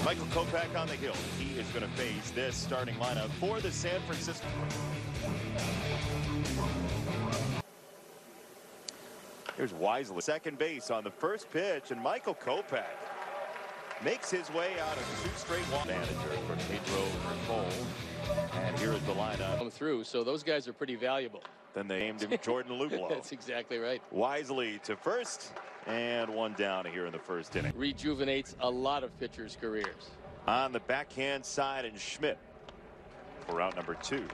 Michael Kopech on the hill. He is going to face this starting lineup for the San Francisco. Here's Wisely. Second base on the first pitch, and Michael Kopech makes his way out of two straight manager for Pedro Cole. And here is the lineup. Come through, so those guys are pretty valuable. Then they named him Jordan Luplow. That's exactly right. Wisely to first, and one down here in the first inning. Rejuvenates a lot of pitchers' careers. On the backhand side, and Schmidt for out number 2. You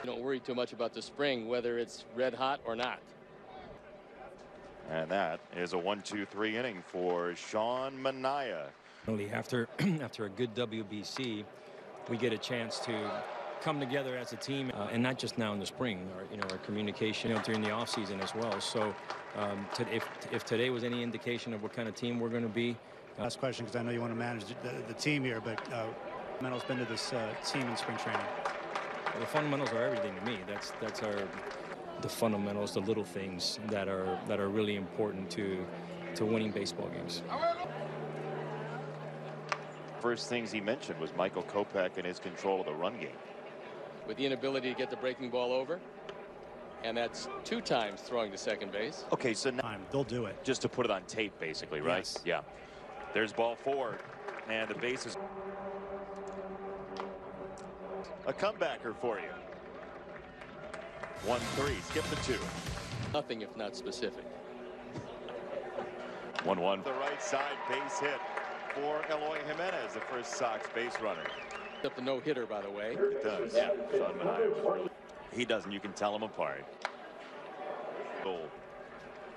don't worry too much about the spring, whether it's red hot or not. And that is a 1-2-3 inning for Sean Manaea. After a good WBC, we get a chance to come together as a team, and not just now in the spring. Our communication during the off season as well. So if today was any indication of what kind of team we're going to be. Last question, because I know you want to manage the team here, but fundamentals been to this team in spring training. Well, the fundamentals are everything to me. That's the fundamentals, the little things that are really important to winning baseball games. First things he mentioned was Michael Kopech and his control of the run game. With the inability to get the breaking ball over, and that's 2 times throwing to second base. Okay, so now they'll do it. Just to put it on tape, basically, right? Yes. Yeah. There's ball 4, and the base is a comebacker for you. 1-3, skip the 2. Nothing if not specific. 1-1. The right side base hit for Eloy Jimenez, the first Sox base runner. Except the no-hitter, by the way. It does. Yeah. Sean Manaea was really... He doesn't. You can tell them apart. Goal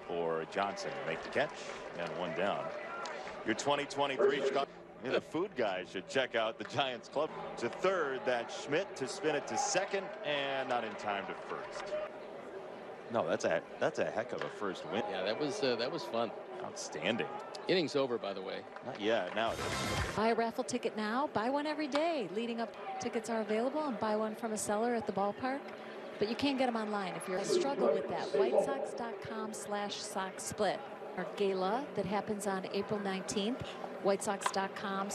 for Johnson to make the catch, and 1 down. Your 2023 Chicago. Yeah, the food guys should check out the Giants club. To third, that Schmidt to spin it to second, and not in time to first. No, that's a heck of a first win. Yeah, that was fun. Outstanding. Inning's over, by the way. Not yet. Now it is. Buy a raffle ticket now, buy one every day. Leading up, tickets are available, and buy one from a seller at the ballpark. But you can't get them online if you're struggling with that. WhiteSox.com/SoxSplit. Our gala that happens on April 19th. WhiteSox.com.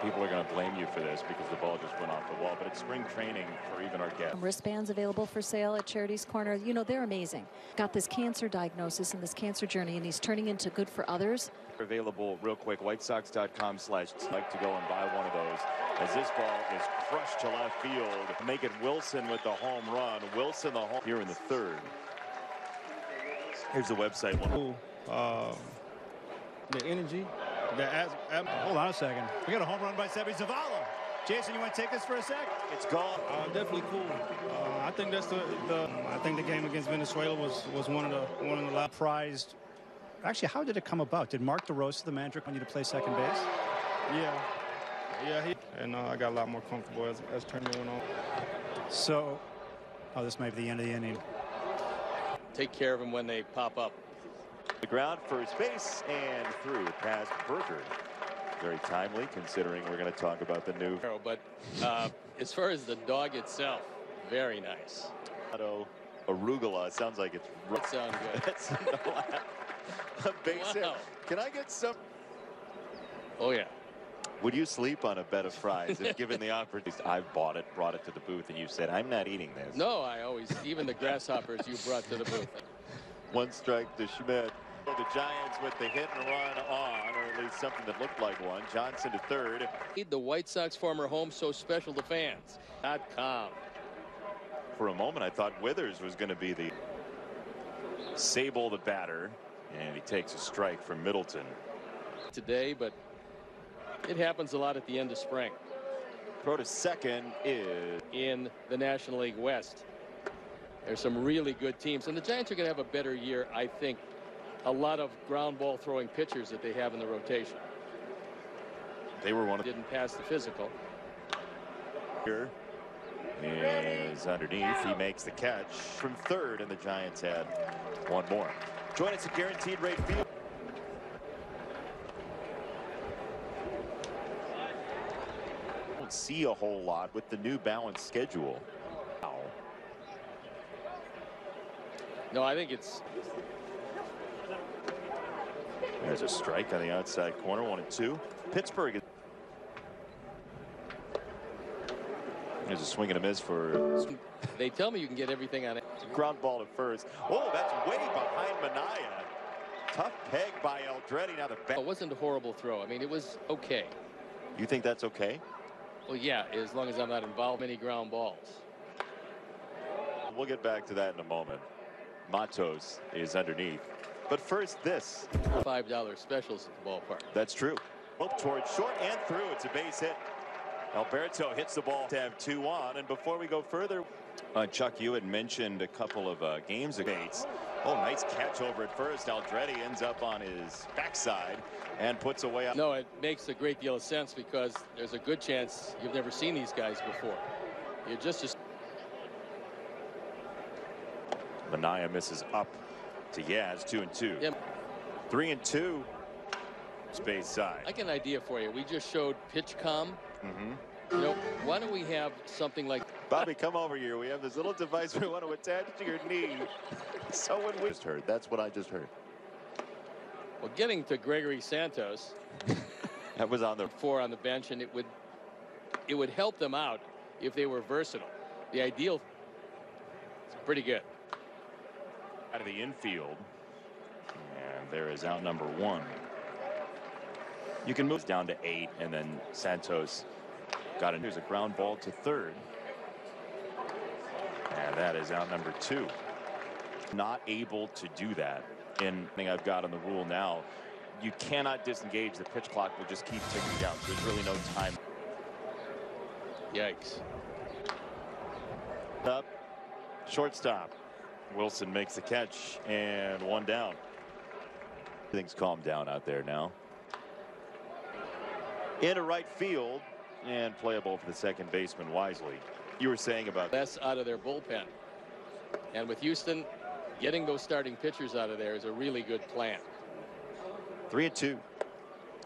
People are going to blame you for this because the ball just went off the wall, but it's spring training for even our guests. Wristbands available for sale at Charities Corner. You know, they're amazing. Got this cancer diagnosis and this cancer journey, and he's turning into good for others. Available real quick, WhiteSox.com/. Like to go and buy one of those as this ball is crushed to left field. Make it Wilson with the home run. Wilson the home here in the third. Here's the website. The energy. Hold on a second. We got a home run by Seby Zavala. Jason, you want to take this for a sec? It's gone. Definitely cool. I think that's I think the game against Venezuela was one of the last prized. Actually, how did it come about? Did Mark DeRosa, the manager, want you to play second base? Yeah. And I got a lot more comfortable as tournament went on. So, this might be the end of the inning. Take care of them when they pop up. The ground, first base, and through past Berger. Very timely, considering we're going to talk about the new. But as far as the dog itself, very nice. Arugula, sounds like it's. That sounds good. That's a base hit. Can I get some? Oh yeah. Would you sleep on a bed of fries if given the opportunity? I've bought it, brought it to the booth, and you said, I'm not eating this. No, I always, even the grasshoppers you brought to the booth. 1 strike to Schmidt. The Giants with the hit and run on, or at least something that looked like one. Johnson to third. The White Sox former home so special to fans.com. For a moment, I thought Withers was going to be the Sable, the batter, and he takes a strike from Middleton. Today, but it happens a lot at the end of spring. Throw to second is in the National League West. There's some really good teams, and the Giants are going to have a better year, I think. A lot of ground ball throwing pitchers that they have in the rotation. They were one of didn't pass the physical. Here is underneath. He makes the catch from third, and the Giants had one more. Join us at Guaranteed Rate Field. Don't see a whole lot with the new balanced schedule. No, I think it's There's a strike on the outside corner, 1-2. Pittsburgh. There's a swing and a miss for. They tell me you can get everything on it. Ground ball to first. Oh, that's way behind Manaea. Tough peg by Aldretti. Now the back. It wasn't a horrible throw. I mean, it was okay. You think that's okay? Well, yeah, as long as I'm not involved in any ground balls. We'll get back to that in a moment. Matos is underneath. But first, this. $5 specials at the ballpark. That's true. Well, towards short and through. It's a base hit. Alberto hits the ball to have 2 on. And before we go further, Chuck, you had mentioned a couple of games ago. Oh, nice catch over at first. Aldretti ends up on his backside and puts away. No, it makes a great deal of sense because there's a good chance you've never seen these guys before. You're just Manaea misses up to Yaz, 2-2. Yeah. 3-2. Space side. I got an idea for you. We just showed PitchCom. You know, why don't we have something like Bobby, come over here. We have this little device we want to attach to your knee. So when we just heard, that's what I just heard. Well, getting to Gregory Santos. That was on the 4 on the bench, and it would help them out if they were versatile. The ideal is pretty good. Out of the infield, and there is out number 1. You can move down to 8, and then Santos got it. Here's a ground ball to third, and that is out number 2. Not able to do that. And I've got on the rule now, you cannot disengage. The pitch clock will just keep ticking down. So there's really no time. Yikes. Up, shortstop. Wilson makes the catch, and 1 down. Everything's calmed down out there now. Into right field, and playable for the second baseman Wisely. You were saying about less out of their bullpen, and with Houston, getting those starting pitchers out of there is a really good plan. 3-2.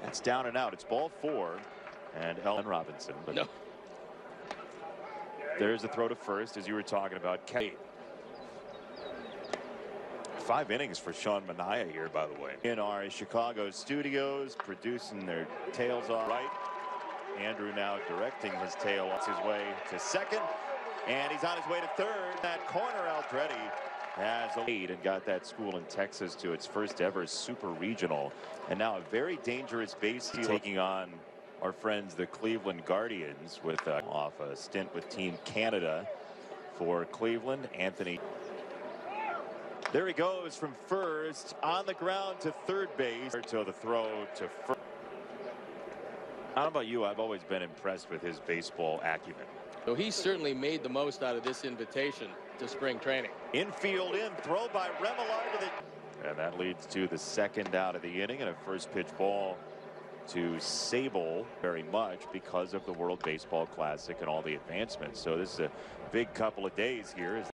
That's down and out. It's ball 4, and Ellen Robinson. But no. There's a throw to first, as you were talking about. 5 innings for Sean Manaea here, by the way. In our Chicago studios, producing their tails off. Right. Andrew now directing his tail off his way to second, and he's on his way to third. That corner, Aldretti has a lead and got that school in Texas to its first ever super regional, and now a very dangerous base taking on our friends the Cleveland Guardians with off a stint with Team Canada for Cleveland. Anthony. There he goes from first on the ground to third base. To the throw to first. I don't know about you, I've always been impressed with his baseball acumen. So he certainly made the most out of this invitation to spring training. Infield in, throw by Remillard to the. And that leads to the second out of the inning and a first pitch ball to Sable, very much because of the World Baseball Classic and all the advancements. So this is a big couple of days here.